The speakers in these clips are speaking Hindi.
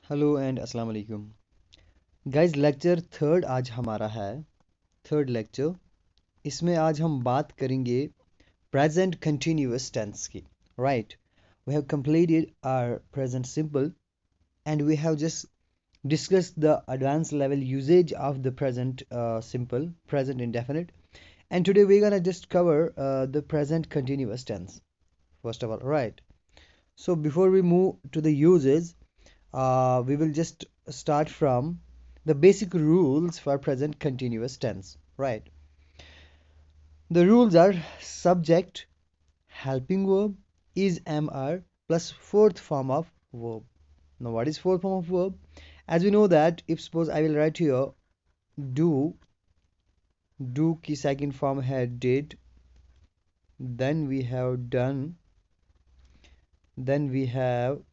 हेलो एंड अस्सलाम वालेकुम गाइस। लेक्चर थर्ड आज हमारा है, थर्ड लेक्चर। इसमें आज हम बात करेंगे प्रेजेंट कंटिन्यूअस टेंस की। Right, we have completed our present simple and we have just discussed the advanced level usage of the present simple, present indefinite, and today we're gonna just cover the present continuous tense first of all. Right, so before we move to the uses, we will just start from the basic rules for present continuous tense. Right, the rules are subject, helping verb, is, am, are, plus fourth form of verb. Now what is fourth form of verb? As we know that if suppose I will write here do, do की second form है did, then we have done, then we have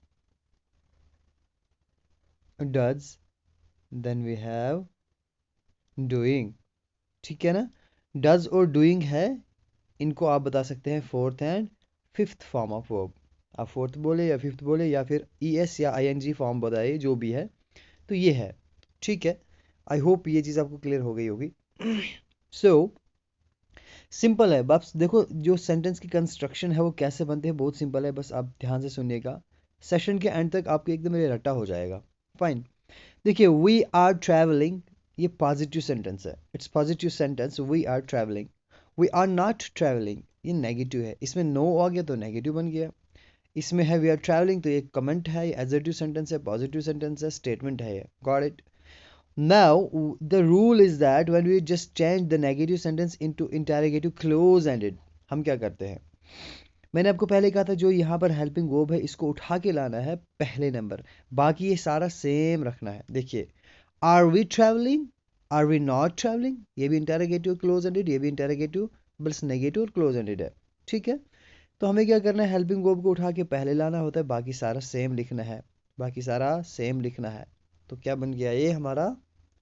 does, then we have doing. ठीक है ना, डज और डूइंग है, इनको आप बता सकते हैं fourth and fifth form of verb. आप फोर्थ बोले या फिफ्थ बोले या फिर ई एस या आई एन जी फॉर्म बताइए, जो भी है तो ये है। ठीक है, आई होप ये चीज़ आपको क्लियर हो गई होगी। सो सिंपल है, बस देखो जो सेंटेंस की कंस्ट्रक्शन है वो कैसे बनते हैं, बहुत सिंपल है, बस आप ध्यान से सुनिएगा। सेशन के एंड तक आपको एकदम ये रटा हो जाएगा। फाइन, देखिए वी आर ट्रैवलिंग, ये पॉजिटिव सेंटेंस है, it's positive sentence. We are travelling, we are not travelling, ये नेगेटिव है, इसमें नो आ गया तो नेगेटिव बन गया। इसमें है वी आर ट्रैवलिंग तो ये कमेंट है, एडजेक्टिव सेंटेंस है, पॉजिटिव सेंटेंस है, स्टेटमेंट है ये। Got it? Now the rule is that when we just change the negative sentence into interrogative close ended, हम क्या करते हैं, मैंने आपको पहले कहा था जो यहाँ पर हेल्पिंग वर्ब है इसको उठा के लाना है पहले नंबर, बाकी ये सारा सेम रखना है। देखिए are we travelling, are we not travelling, ये भी इंटरोगेटिव क्लोज एंडेड, ये भी इंटरोगेटिव बस नेगेटिव और क्लोज एंडेड है। ठीक है, तो हमें क्या करना है, हेल्पिंग वर्ब को उठा के पहले लाना होता है, बाकी सारा सेम लिखना है, बाकी सारा सेम लिखना है। तो क्या बन गया ये हमारा,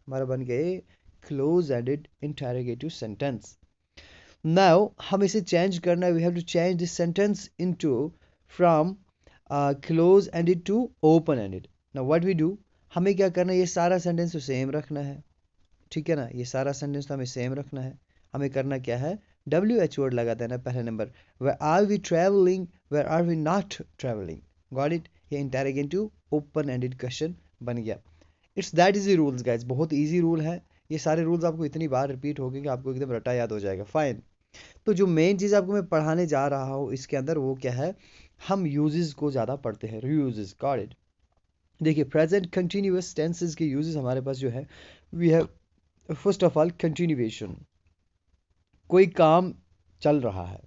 हमारा बन गया ये close ended interrogative sentence. Now हम इसे चेंज करना है, we have to change this sentence into from close ended to open ended. Now what we do, हमें क्या करना है, ये सारा सेंटेंस तो सेम रखना है। ठीक है ना, ये सारा सेंटेंस तो हमें सेम रखना है। हमें करना क्या है, डब्ल्यू एच वर्ड लगा देना पहले number, where are we travelling, where are we not travelling. Got it? ये इंटरोगेटिव ओपन एंडेड क्वेश्चन बन गया। It's that is the rules guys, बहुत इजी रूल है। ये सारे रूल्स आपको इतनी बार रिपीट हो गए कि आपको एकदम रटा याद हो जाएगा। फाइन, तो जो मेन चीज़ आपको मैं पढ़ाने जा रहा हूँ इसके अंदर वो क्या है, हम यूजेस को ज़्यादा पढ़ते हैं, रीयूजेस। Got it? देखिए प्रेजेंट कंटिन्यूअस टेंसेस के यूजेस हमारे पास जो है, we have first of all continuation, कोई काम चल रहा है।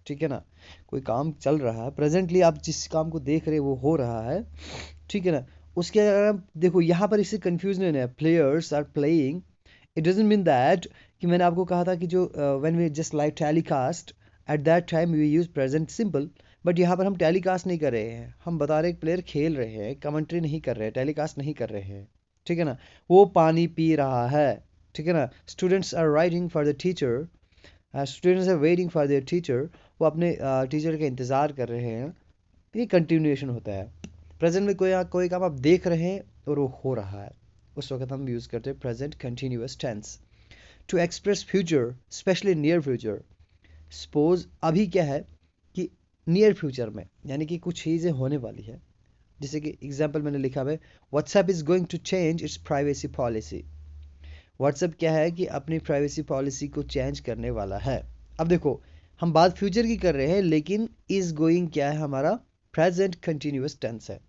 ठीक है ना, कोई काम चल रहा है, प्रेजेंटली आप जिस काम को देख रहे हैं वो हो रहा है। ठीक है ना, उसके अगर आप देखो यहाँ पर इससे कंफ्यूजन है, players are playing, it doesn't mean that कि मैंने आपको कहा था कि जो when we just like telecast at that time we use present simple, but यहाँ पर हम टेलीकास्ट नहीं कर रहे हैं, हम बता रहे हैं प्लेयर खेल रहे हैं, कमेंट्री नहीं कर रहे हैं, टेलीकास्ट नहीं कर रहे हैं। ठीक है ना, वो पानी पी रहा है। ठीक है ना, students are writing for the teacher, students are waiting for their teacher, वो अपने टीचर का इंतज़ार कर रहे हैं। ये कंटिन्यूएशन होता है। प्रेजेंट में कोई काम आप देख रहे हैं और वो हो रहा है, उस वक्त हम यूज़ करते हैं present continuous tense to express future, specially near future. Suppose अभी क्या है कि नियर फ्यूचर में यानी कि कुछ चीज़ें होने वाली है, जैसे कि एग्जाम्पल मैंने लिखा है, WhatsApp is going to change its privacy policy. WhatsApp क्या है कि अपनी प्राइवेसी पॉलिसी को चेंज करने वाला है। अब देखो हम बात फ्यूचर की कर रहे हैं, लेकिन इज गोइंग क्या है, हमारा प्रेजेंट कंटिन्यूअस टेंस है।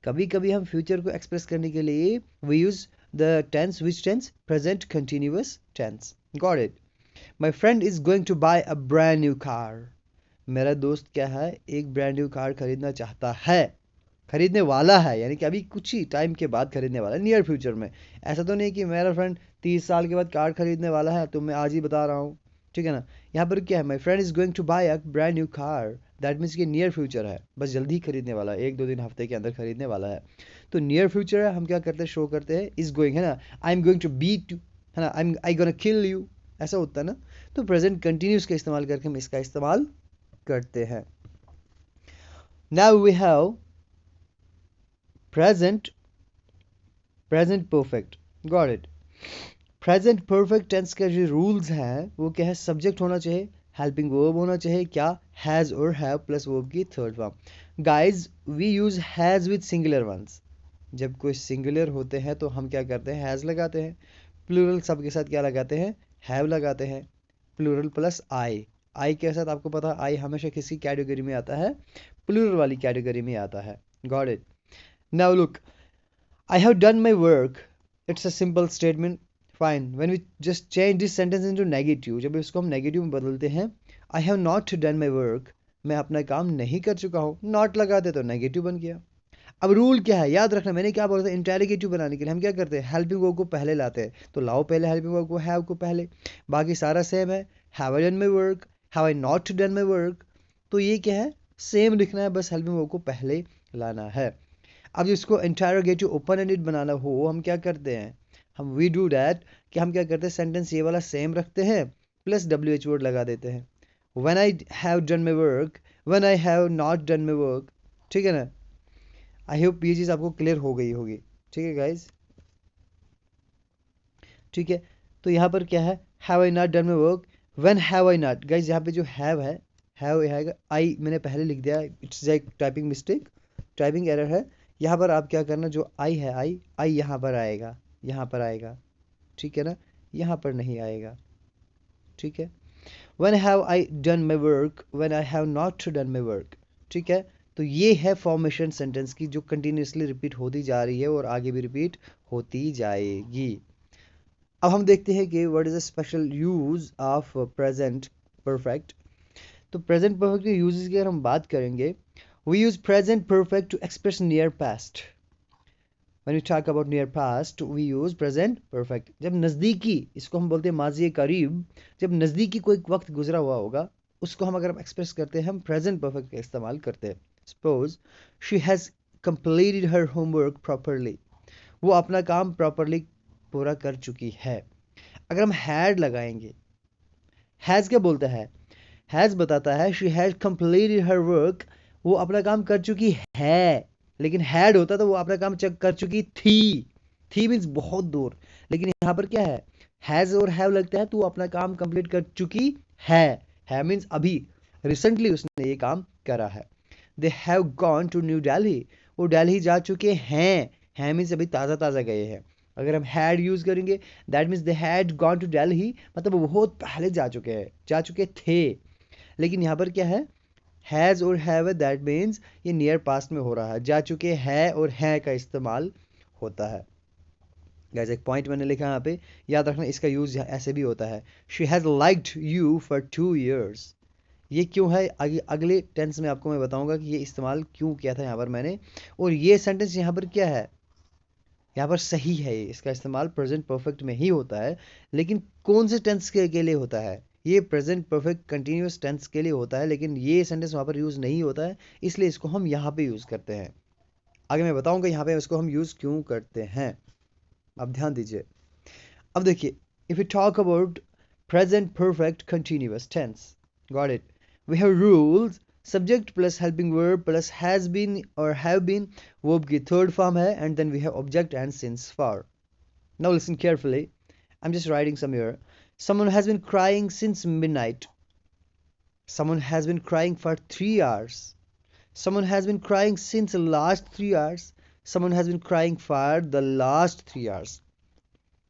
कभी कभी हम फ्यूचर को एक्सप्रेस करने के लिए we use the tense, which tense, present continuous tense. Got it? My friend is going to buy a brand new car, मेरा दोस्त क्या है, एक ब्रांड न्यू कार खरीदना चाहता है, खरीदने वाला है, यानी कि अभी कुछ ही टाइम के बाद खरीदने वाला है, नियर फ्यूचर में। ऐसा तो नहीं कि मेरा फ्रेंड 30 साल के बाद कार खरीदने वाला है, तो मैं आज ही बता रहा हूँ। ठीक है ना, यहाँ पर क्या है, my friend is going to buy a brand new car, that means कि नियर फ्यूचर है, बस जल्दी ही खरीदने वाला है, एक दो दिन हफ्ते के अंदर खरीदने वाला है। तो नियर फ्यूचर है, हम क्या करते हैं, शो करते हैं इज गोइंग, है ना, I am going to beat you, है ना, आई गोना किल यू, ऐसा होता है ना। तो प्रेजेंट कंटिन्यूस का इस्तेमाल करके हम इसका इस्तेमाल करते हैं। Now we have present present perfect, got it. Present perfect tense के जो रूल्स हैं वो क्या है, सब्जेक्ट होना चाहिए, हेल्पिंग वर्ब होना चाहिए, क्या, हैज और हैव प्लस वर्ब की third form. Guys we use has with singular ones. जब कोई सिंगुलर होते हैं तो हम क्या करते हैं, हैज लगाते हैं। प्लूरल सब के साथ क्या लगाते हैं, हैव लगाते हैं। प्लूरल प्लस आई के साथ आपको पता है आई हमेशा किसी कैटेगरी में आता है, प्लूरल वाली कैटेगरी में आता है। Got it. Now look, I have done my work, it's a simple statement, fine. When we just change this sentence into negative, जब इसको हम नेगेटिव में बदलते हैं, I have not done my work, मैं अपना काम नहीं कर चुका हूँ, नॉट लगा दे तो नेगेटिव बन गया। अब रूल क्या है, याद रखना, मैंने क्या बोला था, इंटेरोगेटिव बनाने के लिए हम क्या करते हैं, हेल्पिंग वर्ब को पहले लाते हैं, तो लाओ पहले हेल्पिंग वर्ब को, हैव को पहले, बाकी सारा सेम है। Have I done my work, have I not done my work, तो ये क्या है, सेम लिखना है, बस हेल्पिंग वर्ब को पहले लाना है। अब जिसको इंटेरोगेटिव ओपन एंडेड बनाना हो हम क्या करते हैं, हम वी डू डैट कि हम क्या करते हैं, सेंटेंस ये वाला सेम रखते हैं प्लस डब्ल्यू एच वर्ड लगा देते हैं। When I have done my work, when I have not done my work, ठीक है ना। आई होप ये चीज़ आपको क्लियर हो गई होगी, ठीक है गाइज, ठीक है। तो यहाँ पर क्या है, have I not done my work, when have I not, guys यहाँ पे जो हैव है, हैव है आई मैंने पहले लिख दिया, it's like typing mistake, typing error है। यहाँ पर आप क्या करना, जो आई है, आई यहाँ पर आएगा, यहाँ पर आएगा, ठीक है ना, यहाँ पर नहीं आएगा, ठीक है। When have I done my work, when I have not done my work, ठीक है। तो ये है फॉर्मेशन सेंटेंस की जो कंटिन्यूसली रिपीट होती जा रही है और आगे भी रिपीट होती जाएगी। अब हम देखते हैं कि what is the special use of present perfect. तो प्रेजेंट परफेक्ट के यूजेस की अगर हम बात करेंगे, we use present perfect to express near past. When we talk about near past, we use present perfect। जब नज़दीकी, इसको हम बोलते हैं माजी करीब, जब नज़दीकी कोई वक्त गुजरा हुआ होगा उसको हम अगर एक्सप्रेस करते हैं हम प्रेजेंट परफेक्ट का इस्तेमाल करते हैं। Suppose she has completed her homework properly, वो अपना काम प्रॉपरली पूरा कर चुकी है। अगर हम हैड लगाएंगे, हैज़ क्या बोलता है, हैज़ बताता है she has completed her work, वो अपना काम कर चुकी है, लेकिन हैड होता तो वो अपना काम कर चुकी थी मीन्स बहुत दूर, लेकिन यहाँ पर क्या है, हैज और हैव लगता है तो वो अपना काम कंप्लीट कर चुकी है मीन्स अभी रिसेंटली उसने ये काम करा है। They have gone to New Delhi, वो दिल्ली जा चुके हैं मीन्स अभी ताज़ा ताज़ा गए हैं। अगर हम हैड यूज करेंगे, that means they had gone to Delhi, मतलब वो बहुत पहले जा चुके हैं, जा चुके थे। लेकिन यहाँ पर क्या है, हैज़ और हैव, दैट मीन्स ये नियर पास्ट में हो रहा है, जा चुके हैं और हैं का इस्तेमाल होता है। गाइस एक पॉइंट मैंने लिखा यहाँ पे, याद रखना इसका यूज ऐसे भी होता है, she has liked you for 2 years। ये क्यों है, आगे अगले टेंस में आपको मैं बताऊंगा कि ये इस्तेमाल क्यों किया था यहाँ पर मैंने। और ये सेंटेंस यहाँ पर क्या है, यहाँ पर सही है, इसका इस्तेमाल प्रेजेंट परफेक्ट में ही होता है, लेकिन कौन से टेंस के लिए होता है, ये प्रेजेंट परफेक्ट कंटिन्यूस टेंस के लिए होता है, लेकिन ये सेंटेंस वहाँ पर यूज़ नहीं होता है, इसलिए इसको हम यहाँ पे यूज़ करते हैं। आगे मैं बताऊंगा यहाँ पे इसको हम यूज़ क्यों करते हैं, अब ध्यान दीजिए। अब देखिए, if you talk about present perfect continuous tense, got it, we have rules, subject plus helping verb plus has been और हैव बीन, वर्ब की थर्ड फॉर्म है, and then we have object and since for. Now listen carefully, I'm just writing some here. Someone has been crying since midnight. Someone has been crying for 3 hours. Someone has been crying since the last 3 hours. Someone has been crying for the last 3 hours.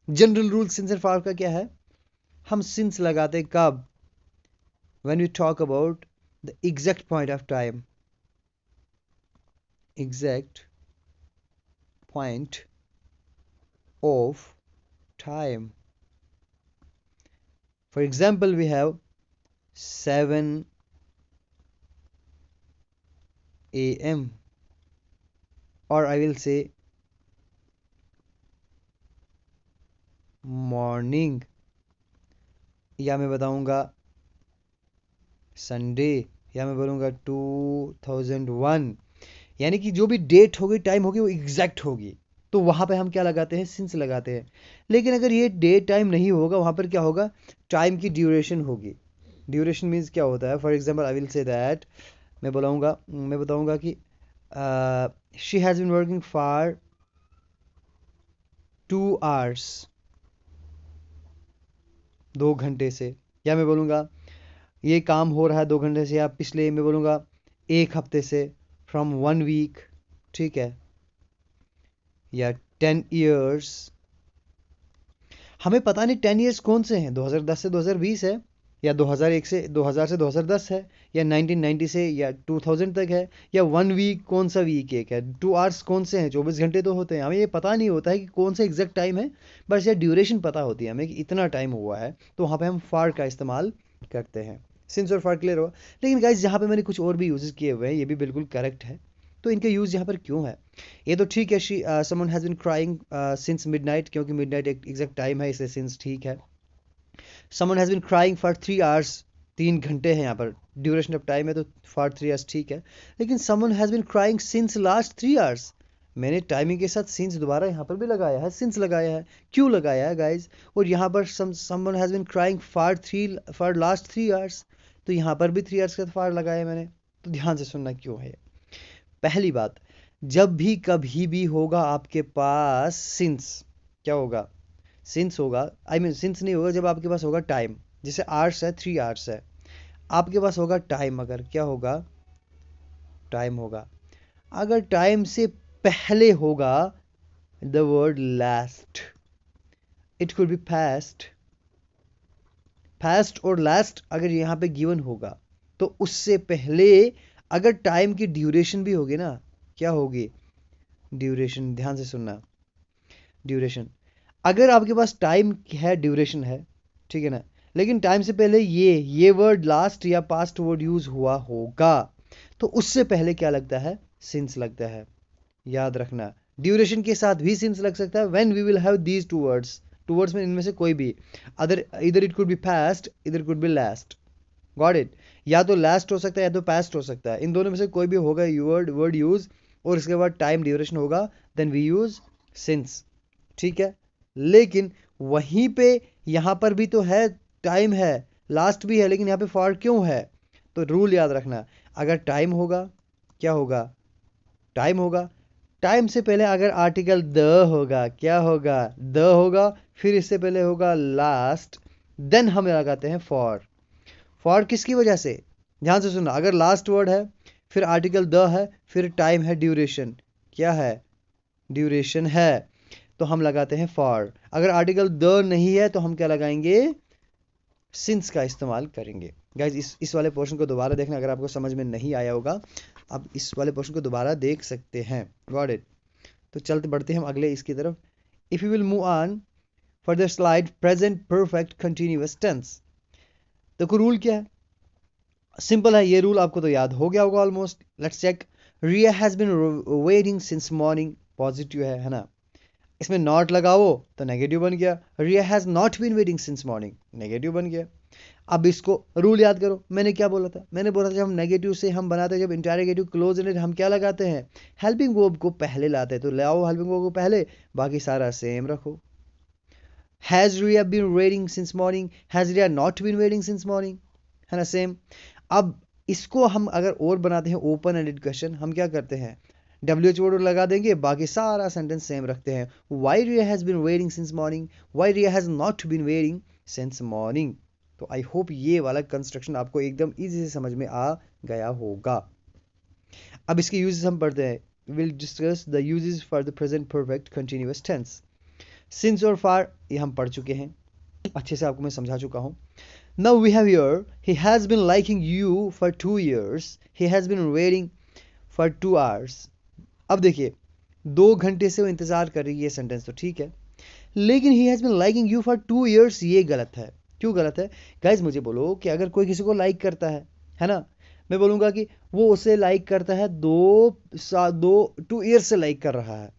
General rule since and for का क्या है, हम since लगाते कब, when we talk about the exact point of time, exact point of time. For example, we have 7 a.m. or I will say morning, या मैं बताऊंगा संडे, या मैं बोलूँगा 2001, यानी कि जो भी डेट होगी टाइम होगी वो एग्जैक्ट होगी, तो वहाँ पे हम क्या लगाते हैं, सिंस लगाते हैं। लेकिन अगर ये डेट टाइम नहीं होगा, वहाँ पर क्या होगा, टाइम की ड्यूरेशन होगी। ड्यूरेशन मीन्स क्या होता है, for example I will say that, मैं बताऊँगा कि she has been working for 2 hours, 2 घंटे से, या मैं बोलूँगा ये काम हो रहा है 2 घंटे से, या पिछले मैं बोलूँगा 1 हफ्ते से, फ्रॉम 1 वीक, ठीक है, या 10 years। हमें पता नहीं 10 years कौन से हैं, 2010 से 2020 है, या 2001 से 2000 से 2010 है, या 1990 से या 2000 तक है, या 1 वीक कौन सा वीक एक है, 2 आवर्स कौन से हैं, 24 घंटे तो होते हैं। हमें ये पता नहीं होता है कि कौन सा एग्जैक्ट टाइम है, बस ये ड्यूरेशन पता होती है हमें कि इतना टाइम हुआ है, तो वहाँ पे हम फार का इस्तेमाल करते हैं। सिंस और फार क्लियर हुआ। लेकिन गाइज यहाँ पे मैंने कुछ और भी यूजेस किए हुए हैं, ये भी बिल्कुल करेक्ट है, तो इनके यूज यहाँ पर क्यों है? ये तो ठीक है, someone has been crying since midnight, क्योंकि मिडनाइट एक एग्जैक्ट टाइम है, इसलिए सिंस ठीक है। Someone has been crying for 3 hours, 3 घंटे हैं यहाँ पर, ड्यूरेशन ऑफ टाइम है, तो फॉर 3 hours ठीक है। लेकिन someone has been crying since last 3 hours, मैंने टाइमिंग के साथ सिंस दोबारा यहाँ पर भी लगाया है, सिंस लगाया है, क्यों लगाया है गाइज? और यहाँ पर someone has been crying for last 3 hours, तो यहाँ पर भी 3 hours के साथ फॉर लगाया है मैंने। तो ध्यान से सुनना क्यों है। पहली बात, जब भी कभी भी होगा आपके पास सिंस, क्या होगा? सिंस होगा, आई मीन सिंस नहीं होगा, जब आपके पास होगा टाइम, जैसे आवर्स है, 3 hours है, आपके पास होगा टाइम, अगर क्या होगा? टाइम होगा। अगर टाइम से पहले होगा the word last, it could be past, fast और लास्ट अगर यहाँ पे गिवन होगा, तो उससे पहले अगर टाइम की ड्यूरेशन भी होगी ना, क्या होगी? ड्यूरेशन, ध्यान से सुनना, ड्यूरेशन। अगर आपके पास टाइम है, ड्यूरेशन है, ठीक है ना, लेकिन टाइम से पहले ये वर्ड लास्ट या पास्ट वर्ड यूज हुआ होगा, तो उससे पहले क्या लगता है? सिंस लगता है। याद रखना, ड्यूरेशन के साथ भी सिंस लग सकता है, when we will have these two words, two words में इनमें से कोई भी, other either it could be past, either could be last, got it? या तो लास्ट हो सकता है या तो पास्ट हो सकता है, इन दोनों में से कोई भी होगा वर्ड यूज, और इसके बाद टाइम ड्यूरेशन होगा, देन वी यूज सिंस, ठीक है। लेकिन वहीं पे यहां पर भी तो है, टाइम है, लास्ट भी है, लेकिन यहां पे फॉर क्यों है? तो रूल याद रखना, अगर टाइम होगा, क्या होगा? टाइम होगा, टाइम से पहले अगर आर्टिकल द होगा, क्या होगा? द होगा, फिर इससे पहले होगा लास्ट, देन हम लगाते हैं फॉर। फॉर किसकी वजह से? ध्यान से सुनना, अगर लास्ट वर्ड है, फिर आर्टिकल द है, फिर टाइम है, ड्यूरेशन, क्या है? ड्यूरेशन है, तो हम लगाते हैं फॉर। अगर आर्टिकल द नहीं है तो हम क्या लगाएंगे? सिंस का इस्तेमाल करेंगे। गाइज इस वाले पोर्शन को दोबारा देखना, अगर आपको समझ में नहीं आया होगा, आप इस वाले पोर्शन को दोबारा देख सकते हैं। Got it? तो चलते बढ़ते हैं हम अगले इसकी तरफ। If you will move on for the slide present perfect continuous tense. देखो रूल क्या है, सिंपल है, ये रूल आपको तो याद हो गया होगा almost. Let's check. Riya has been waiting since morning, positive है ना, इसमें नॉट लगाओ तो नेगेटिव बन गया। Riya has not been waiting since morning, negative बन गया। अब इसको रूल याद करो, मैंने क्या बोला था? मैंने बोला था जब हम नेगेटिव से हम बनाते हैं, जब इंटरोगेटिव क्लोज एंडेड, हम क्या लगाते हैं? हेल्पिंग वर्ब को पहले लाते हैं, तो लाओ हेल्पिंग वर्ब को पहले, बाकी सारा सेम रखो। Has Riya been waiting since morning, has Riya not been waiting since morning, है ना, सेम। अब इसको हम अगर और बनाते हैं ओपन एंडेड क्वेश्चन, हम क्या करते हैं? WH वर्ड लगा देंगे, बाकी सारा सेंटेंस सेम रखते हैं। Why Riya has been waiting since morning, why Riya has not been waiting since morning. तो आई होप ये वाला कंस्ट्रक्शन आपको एकदम इजी से समझ में आ गया होगा। अब इसके यूजेस हम पढ़ते हैं। Will discuss the uses for the present perfect continuous tense. Since और फॉर ये हम पढ़ चुके हैं, अच्छे से आपको मैं समझा चुका हूं। Now we have here, he has been liking you for 2 years, he has been waiting for 2 hours। अब देखिए, 2 घंटे से वो इंतजार कर रही है, ये सेंटेंस तो ठीक है, लेकिन he has been liking you for 2 years, ये गलत है। क्यों गलत है? गाइज मुझे बोलो कि अगर कोई किसी को लाइक करता है ना, मैं बोलूंगा कि वो उसे लाइक करता है 2 ईयर से लाइक कर रहा है,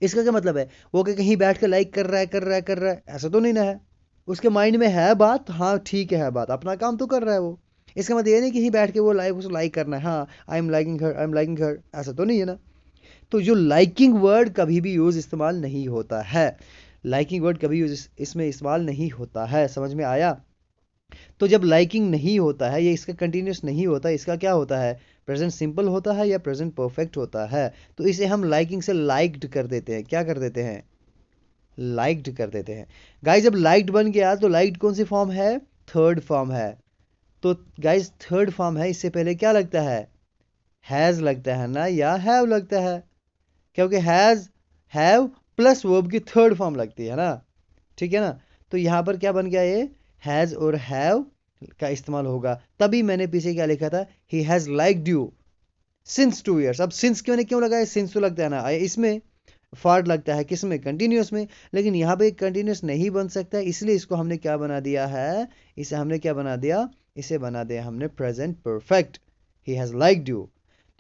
इसका क्या मतलब है? वो कहीं बैठ कर लाइक कर रहा है, ऐसा तो नहीं ना है। उसके माइंड में है बात, हाँ ठीक है बात, अपना काम तो कर रहा है वो। इसका मतलब ये नहीं कि ही बैठ के वो उसको लाइक करना है, हाँ I am liking her, I am liking her, ऐसा तो नहीं है ना। तो जो लाइकिंग वर्ड कभी भी यूज इस्तेमाल नहीं होता है, लाइकिंग वर्ड कभी यूज इसमें इस्तेमाल नहीं होता है, समझ में आया? तो जब लाइकिंग नहीं होता है, ये इसका कंटिन्यूस नहीं होता, इसका क्या होता है? प्रेजेंट सिंपल होता है या प्रेजेंट परफेक्ट होता है। तो इसे हम लाइकिंग से लाइक्ड कर देते हैं, क्या कर देते हैं? लाइक्ड कर देते हैं। गाइज जब लाइक्ड बन गया तो लाइक्ड कौन सी फॉर्म है? थर्ड फॉर्म है। तो गाइज थर्ड फॉर्म है, इससे पहले क्या लगता है? हैज लगता है ना, या हैव लगता है, क्योंकि हैज हैव प्लस वर्ब की थर्ड फॉर्म लगती है ना, ठीक है ना। तो यहाँ पर क्या बन गया, ये हैज और हैव का इस्तेमाल होगा। तभी मैंने पीछे क्या लिखा था, he has liked you since 2 years। अब सिंस मैंने क्यों लगाया? सिंस तो लगता है ना इसमें, फॉर लगता है किसमें? कंटिन्यूस में। लेकिन यहाँ पे कंटिन्यूस नहीं बन सकता, इसलिए इसको हमने क्या बना दिया है? इसे हमने क्या बना दिया? इसे बना दिया हमने present perfect. He has liked you.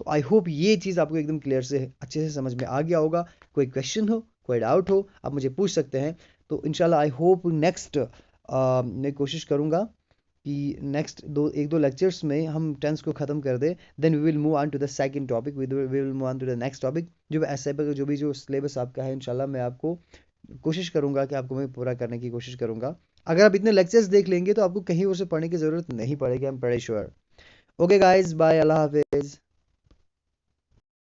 तो आई होप ये चीज़ आपको एकदम क्लियर से अच्छे से समझ में आ गया होगा। कोई क्वेश्चन हो, कोई डाउट हो, आप मुझे पूछ सकते हैं। तो इंशाल्लाह आई होप नेक्स्ट मैं कोशिश करूँगा कि नेक्स्ट एक दो लेक्चर्स में हम टेंस को ख़त्म कर दें। Then we will move on to the second topic, we will move on to the next topic. जो ऐसे जो सिलेबस आपका है, इंशाल्लाह मैं आपको कोशिश करूंगा कि आपको मैं पूरा करने की कोशिश करूंगा। अगर आप इतने लेक्चर्स देख लेंगे तो आपको कहीं और से पढ़ने की ज़रूरत नहीं पड़ेगी, I am pretty sure. Okay guys, bye, अल्लाह हाफिज़।